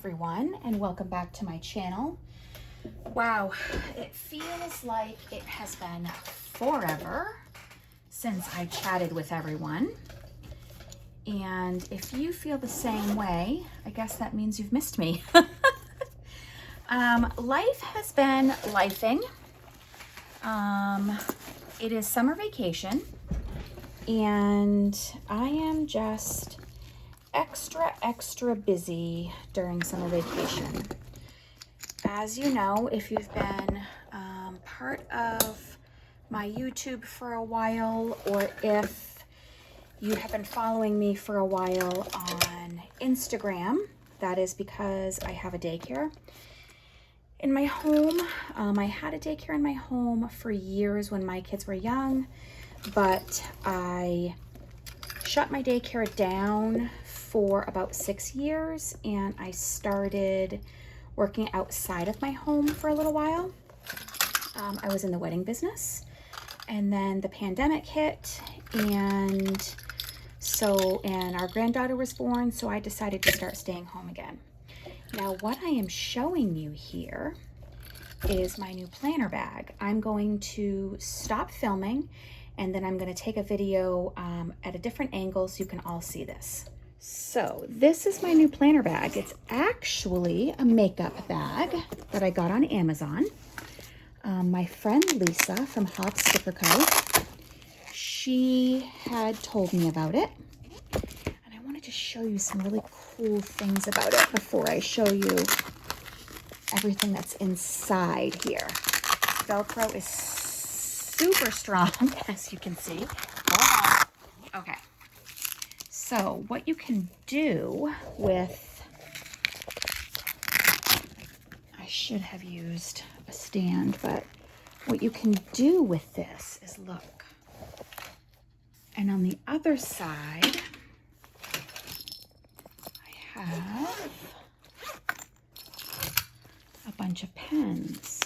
everyone, and welcome back to my channel. Wow, it feels like it has been forever since I chatted with everyone. And if you feel the same way, I guess that means you've missed me. Life has been lifing. It is summer vacation, and I am just extra busy during summer vacation. As you know, if you've been part of my YouTube for a while, or if you have been following me for a while on Instagram, that is because I have a daycare in my home. I had a daycare in my home for years when my kids were young, but I shut my daycare down for about 6 years, and I started working outside of my home for a little while. I was in the wedding business, and then the pandemic hit, and our granddaughter was born, so I decided to start staying home again. Now, what I am showing you here is my new planner bag. I'm going to stop filming, and then I'm going to take a video at a different angle so you can all see this. So this is my new planner bag. It's actually a makeup bag that I got on Amazon. My friend Lisa from Hot Sticker Co., she had told me about it, and I wanted to show you some really cool things about it before I show you everything that's inside here. Velcro is super strong, as you can see. Okay. So what you can do with, I should have used a stand, but what you can do with this is look. And on the other side, I have a bunch of pens.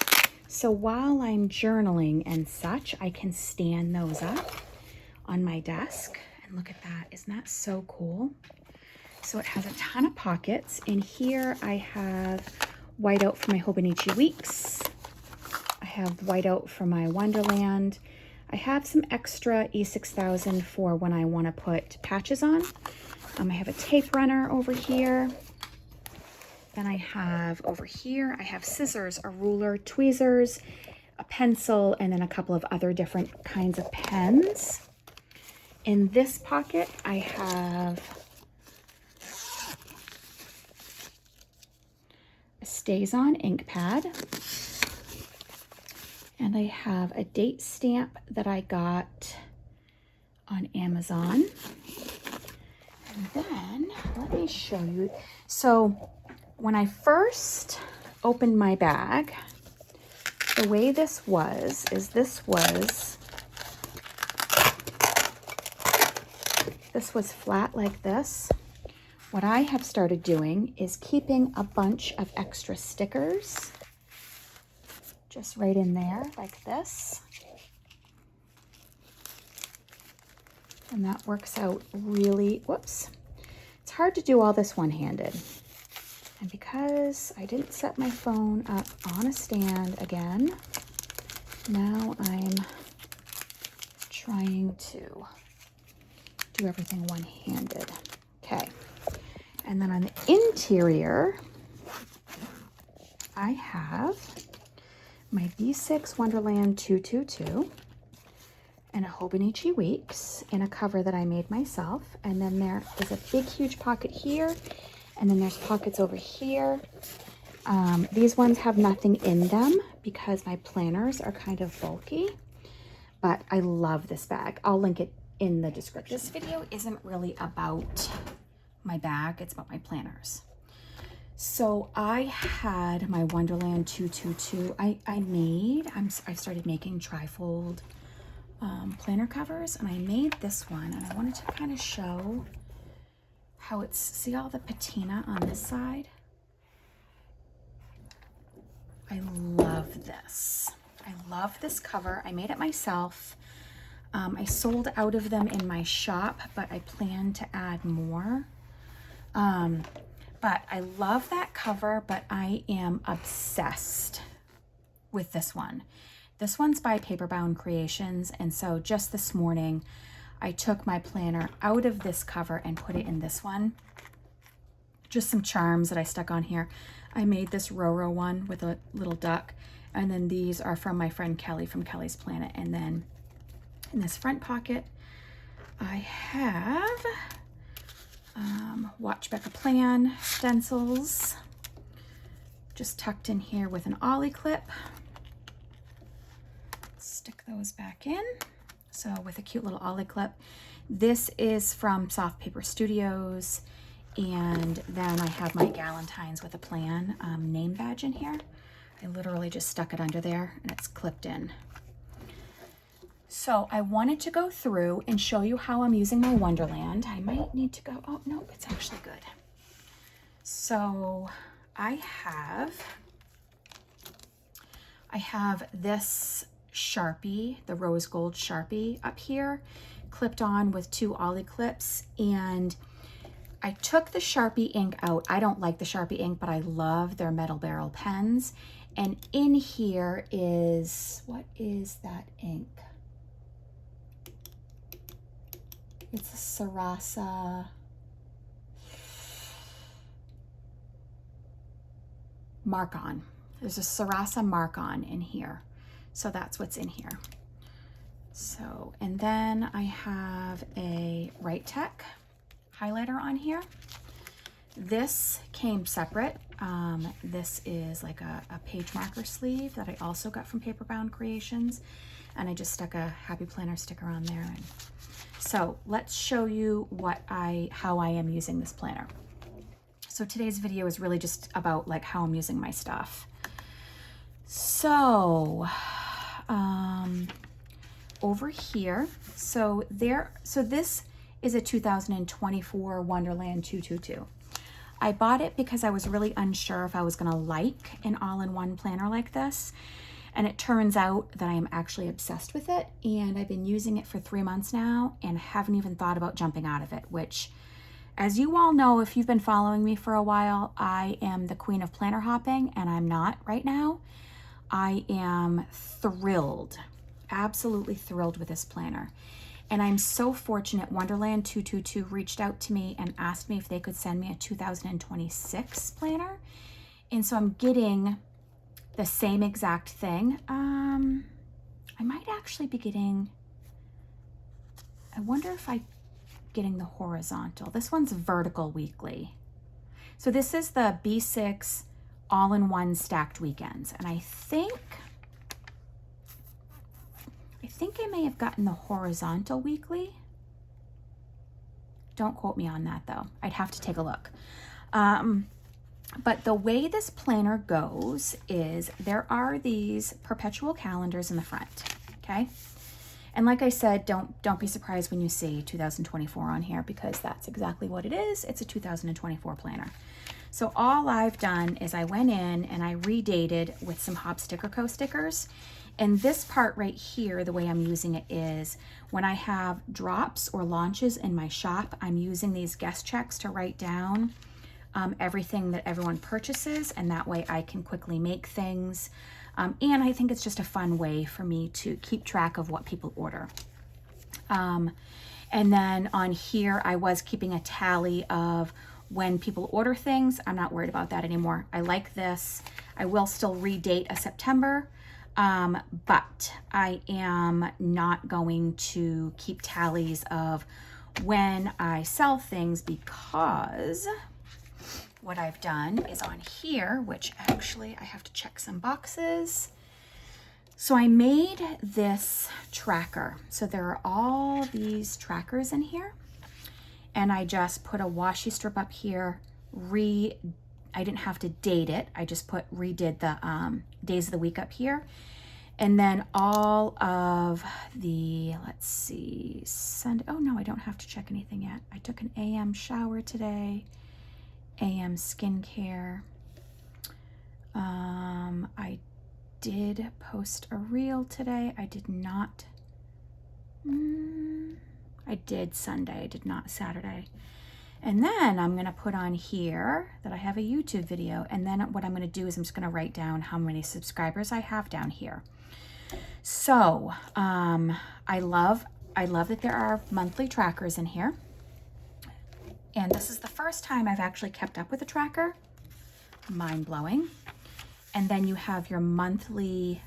So while I'm journaling and such, I can stand those up on my desk. And look at that, isn't that so cool? So it has a ton of pockets. In here I have whiteout for my Hobonichi Weeks. I have whiteout for my Wonderland. I have some extra E6000 for when I want to put patches on. I have a tape runner over here. Then I have over here, I have scissors, a ruler, tweezers, a pencil, and then a couple of other different kinds of pens. In this pocket, I have a Stays-On ink pad, and I have a date stamp that I got on Amazon. And then, let me show you. So, when I first opened my bag, the way this was, this was flat like this. What I have started doing is keeping a bunch of extra stickers just right in there like this. And that works out really, whoops. It's hard to do all this one-handed. And because I didn't set my phone up on a stand again, now I'm trying to do everything one-handed. Okay. And then on the interior, I have my B6 Wonderland 222 and a Hobonichi Weeks in a cover that I made myself. And then there is a big, huge pocket here. And then there's pockets over here. These ones have nothing in them because my planners are kind of bulky, but I love this bag. I'll link it in the description. This video isn't really about my bag, it's about my planners. So I had my Wonderland 222. I've started making trifold planner covers, and I made this one, and I wanted to kind of show how it's, see all the patina on this side? I love this. I love this cover. I made it myself. I sold out of them in my shop, but I plan to add more. But I love that cover, but I am obsessed with this one. This one's by Paperbound Creations, and so just this morning I took my planner out of this cover and put it in this one. Just some charms that I stuck on here. I made this Roro one with a little duck, and then these are from my friend Kelly from Kelly's Planet. And then in this front pocket I have Watch Becca Plan stencils just tucked in here with an ollie clip. Stick those back in. So with a cute little ollie clip. This is from Soft Paper Studios. And then I have my Galentine's with a Plan name badge in here. I literally just stuck it under there and it's clipped in. So I wanted to go through and show you how I'm using my Wonderland. I might need to go, oh no, it's actually good. So I have this Sharpie, the rose gold Sharpie up here, clipped on with 2 ollie clips, and I took the Sharpie ink out. I don't like the Sharpie ink, but I love their metal barrel pens. And in here is, what is that ink? It's a Sarasa Mark-On. There's a Sarasa Mark-On in here. So that's what's in here. So, and then I have a Right Tech highlighter on here. This came separate. This is like a page marker sleeve that I also got from Paperbound Creations. And I just stuck a Happy Planner sticker on there. And so let's show you how I am using this planner. So today's video is really just about like how I'm using my stuff. So over here, so this is a 2024 Wonderland 222. I bought it because I was really unsure if I was gonna like an all-in-one planner like this. And it turns out that I am actually obsessed with it, and I've been using it for 3 months now and haven't even thought about jumping out of it, which, as you all know, if you've been following me for a while, I am the queen of planner hopping, and I'm not right now. I am thrilled, absolutely thrilled with this planner. And I'm so fortunate, Wonderland 222 reached out to me and asked me if they could send me a 2026 planner. And so I'm getting the same exact thing. I might actually be getting, I wonder if I'm getting the horizontal. This one's vertical weekly. So this is the B6 all-in-one stacked weekends. And I think I may have gotten the horizontal weekly. Don't quote me on that though. I'd have to take a look. But the way this planner goes is there are these perpetual calendars in the front, okay? And like I said, don't be surprised when you see 2024 on here, because that's exactly what it is. It's a 2024 planner. So all I've done is I went in and I redated with some Hop Sticker Co. stickers. And this part right here, the way I'm using it is when I have drops or launches in my shop, I'm using these guest checks to write down everything that everyone purchases, and that way I can quickly make things. And I think it's just a fun way for me to keep track of what people order. And then on here, I was keeping a tally of when people order things. I'm not worried about that anymore. I like this. I will still redate a September, but I am not going to keep tallies of when I sell things, because what I've done is on here, which actually I have to check some boxes. So I made this tracker. So there are all these trackers in here, and I just put a washi strip up here. I didn't have to date it. I just redid the days of the week up here. And then all of the, let's see, Sunday. Oh no, I don't have to check anything yet. I took an AM shower today. AM skincare. I did post a reel today. I did not. I did Sunday. I did not Saturday. And then I'm gonna put on here that I have a YouTube video, and then what I'm gonna do is I'm just gonna write down how many subscribers I have down here. So I love that there are monthly trackers in here. And this is the first time I've actually kept up with a tracker. Mind-blowing. And then you have your monthly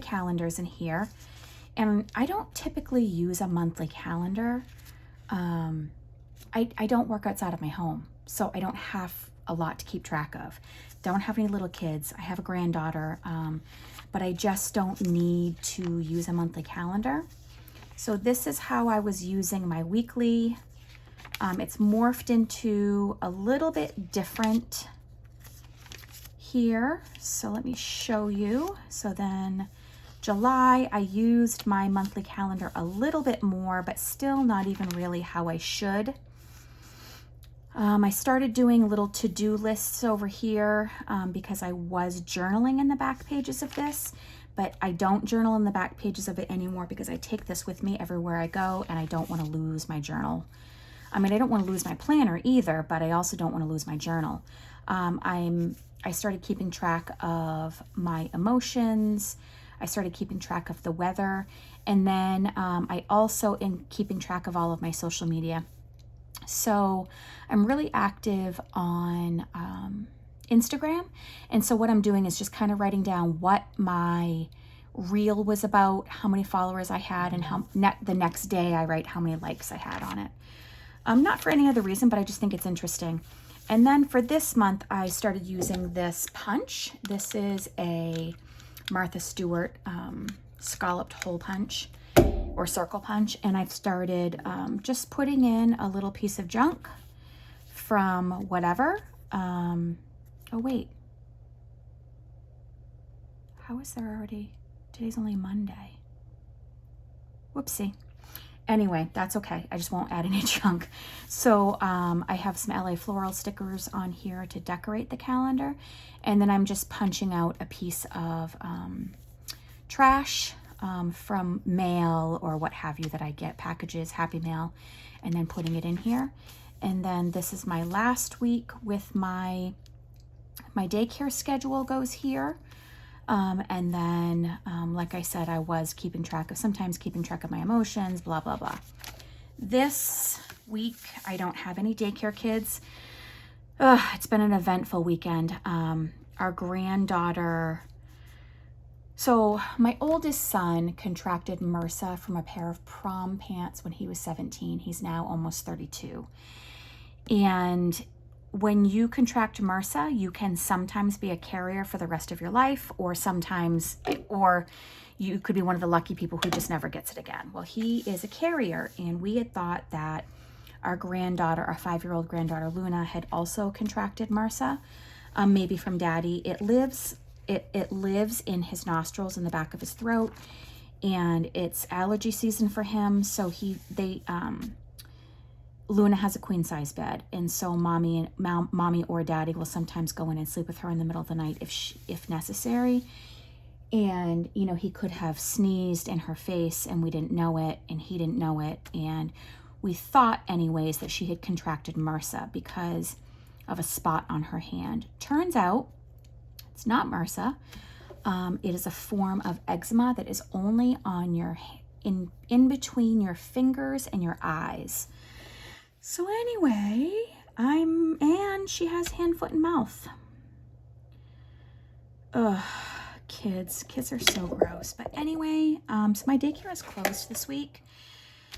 calendars in here. And I don't typically use a monthly calendar. I don't work outside of my home, so I don't have a lot to keep track of. Don't have any little kids. I have a granddaughter, but I just don't need to use a monthly calendar. So this is how I was using my weekly. It's morphed into a little bit different here. So let me show you. So then July, I used my monthly calendar a little bit more, but still not even really how I should. I started doing little to-do lists over here because I was journaling in the back pages of this, but I don't journal in the back pages of it anymore because I take this with me everywhere I go, and I don't want to lose my journal. I mean, I don't want to lose my planner either, but I also don't want to lose my journal. I started keeping track of my emotions. I started keeping track of the weather. And then I also am keeping track of all of my social media. So I'm really active on Instagram. And so what I'm doing is just kind of writing down what my reel was about, how many followers I had, and how the next day I write how many likes I had on it. Not for any other reason, but I just think it's interesting. And then for this month, I started using this punch. This is a Martha Stewart scalloped hole punch or circle punch. And I've started just putting in a little piece of junk from whatever. Oh, wait. How is there already? Today's only Monday. Whoopsie. Anyway, that's okay. I just won't add any junk. So I have some LA floral stickers on here to decorate the calendar. And then I'm just punching out a piece of trash from mail or what have you that I get, packages, Happy Mail, and then putting it in here. And then this is my last week with my daycare schedule goes here. And then, like I said, I was sometimes keeping track of my emotions, blah, blah, blah. This week, I don't have any daycare kids. It's been an eventful weekend. Our granddaughter, so my oldest son contracted MRSA from a pair of prom pants when he was 17. He's now almost 32. And when you contract MRSA, you can sometimes be a carrier for the rest of your life, or you could be one of the lucky people who just never gets it again. Well, he is a carrier, and we had thought that our 5-year-old granddaughter Luna had also contracted MRSA, maybe from daddy. It lives in his nostrils, in the back of his throat, and it's allergy season for him. So Luna has a queen size bed, and so mommy or daddy will sometimes go in and sleep with her in the middle of the night if necessary. And he could have sneezed in her face, and we didn't know it, and he didn't know it, and we thought anyways that she had contracted MRSA because of a spot on her hand. Turns out it's not MRSA. It is a form of eczema that is only on in between your fingers and your eyes. So anyway, and she has hand, foot, and mouth. Ugh, kids are so gross. But anyway, so my daycare is closed this week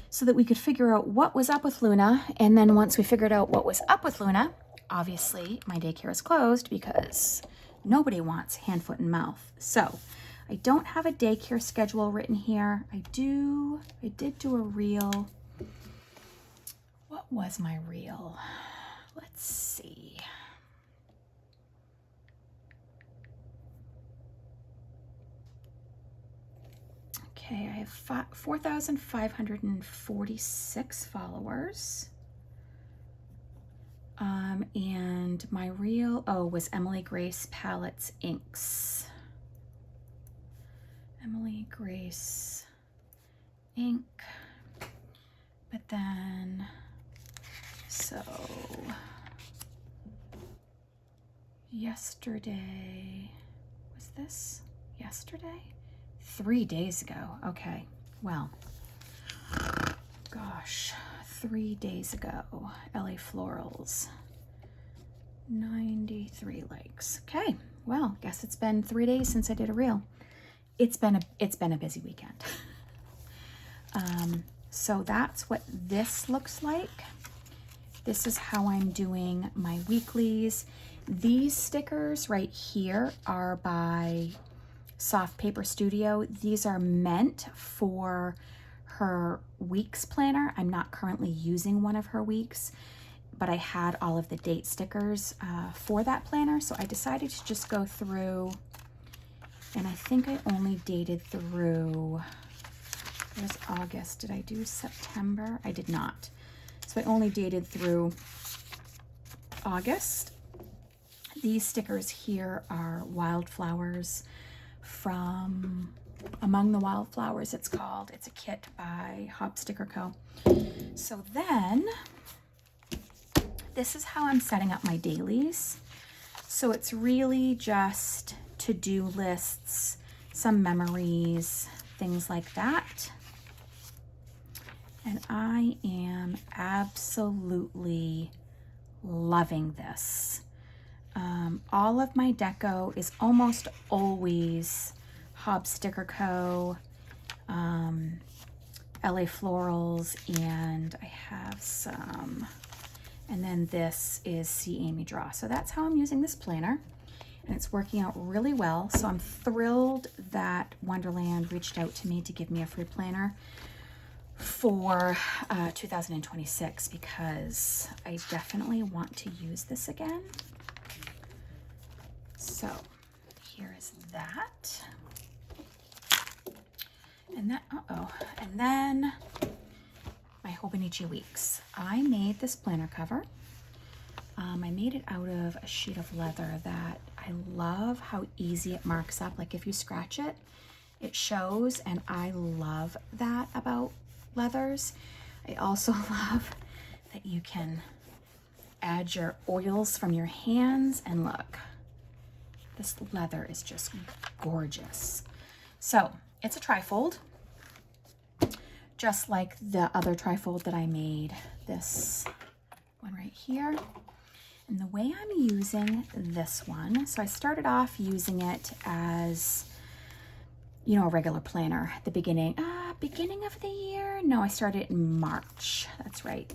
so that we could figure out what was up with Luna. And then once we figured out what was up with Luna, obviously my daycare is closed because nobody wants hand, foot, and mouth. So I don't have a daycare schedule written here. I did do a reel. What was my reel? Let's see. Okay, I have 4,546 followers. And my reel, was Emily Grace Palettes Inks. Emily Grace Ink. But then So yesterday, was this yesterday? 3 days ago. Okay, well, gosh, 3 days ago, LA Florals, 93 likes. Okay, well, guess it's been 3 days since I did a reel. It's been a busy weekend. So that's what this looks like. This is how I'm doing my weeklies. These stickers right here are by Soft Paper Studio. These are meant for her weeks planner. I'm not currently using one of her weeks, but I had all of the date stickers for that planner. So I decided to just go through, and I think I only dated through, it was August. Did I do September? I did not. So I only dated through August. These stickers here are wildflowers from Among the Wildflowers, it's called. It's a kit by Hop Sticker Co. So then, this is how I'm setting up my dailies. So it's really just to-do lists, some memories, things like that. And I am absolutely loving this. All of my deco is almost always Hob Sticker Co., LA Florals, and I have some, and then this is See Amy Draw. So that's how I'm using this planner, and it's working out really well. So I'm thrilled that Wonderland reached out to me to give me a free planner for 2026, because I definitely want to use this again. So here is that. And then, and then my Hobonichi Weeks. I made this planner cover. I made it out of a sheet of leather that I love how easy it marks up. Like if you scratch it, it shows, and I love that about leathers. I also love that you can add your oils from your hands, and look, this leather is just gorgeous. So it's a trifold, just like the other trifold that I made, this one right here. And the way I'm using this one, so I started off using it as, you know, a regular planner at the beginning of the year. No, I started in March, that's right.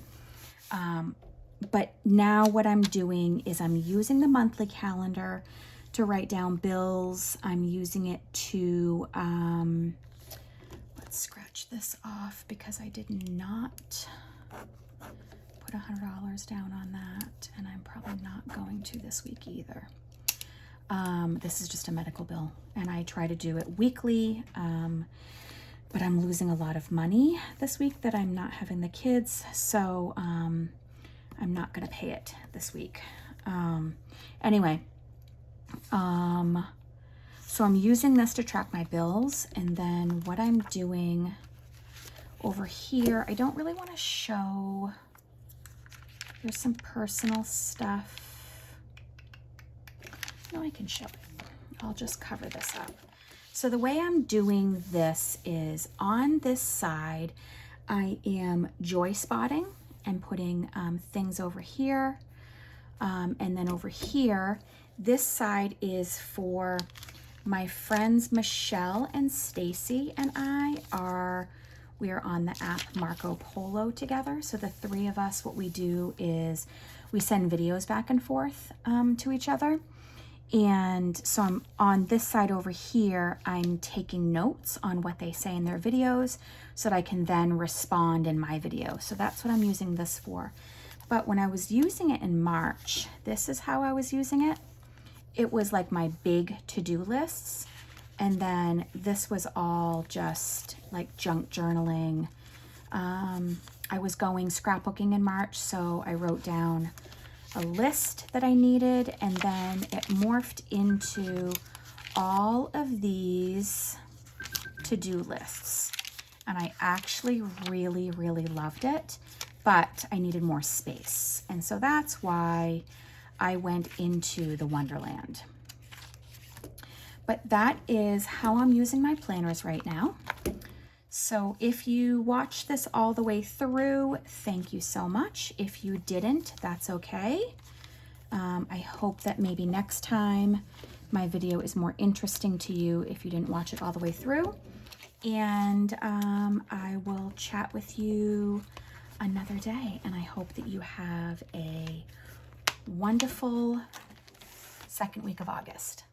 But now what I'm doing is I'm using the monthly calendar to write down bills. I'm using it to, let's scratch this off because I did not put $100 down on that, and I'm probably not going to this week either. This is just a medical bill, and I try to do it weekly, but I'm losing a lot of money this week that I'm not having the kids, so I'm not gonna pay it this week. Anyway, so I'm using this to track my bills, and then what I'm doing over here, I don't really want to show, there's some personal stuff. No, I can show it. I'll just cover this up. So the way I'm doing this is on this side, I am joy spotting and putting things over here. And then over here, this side is for my friends Michelle and Stacy, and we are on the app Marco Polo together. So the three of us, what we do is we send videos back and forth to each other. And so I'm on this side over here, I'm taking notes on what they say in their videos so that I can then respond in my video. So that's what I'm using this for. But when I was using it in March, this is how I was using it. It was like my big to-do lists. And then this was all just like junk journaling. I was going scrapbooking in March, so I wrote down a list that I needed, and then it morphed into all of these to-do lists. And I actually really, really loved it but I needed more space. And so that's why I went into the Wonderland. But that is how I'm using my planners right now. So if you watched this all the way through, thank you so much. If you didn't, that's okay. I hope that maybe next time my video is more interesting to you if you didn't watch it all the way through. And I will chat with you another day. And I hope that you have a wonderful second week of August.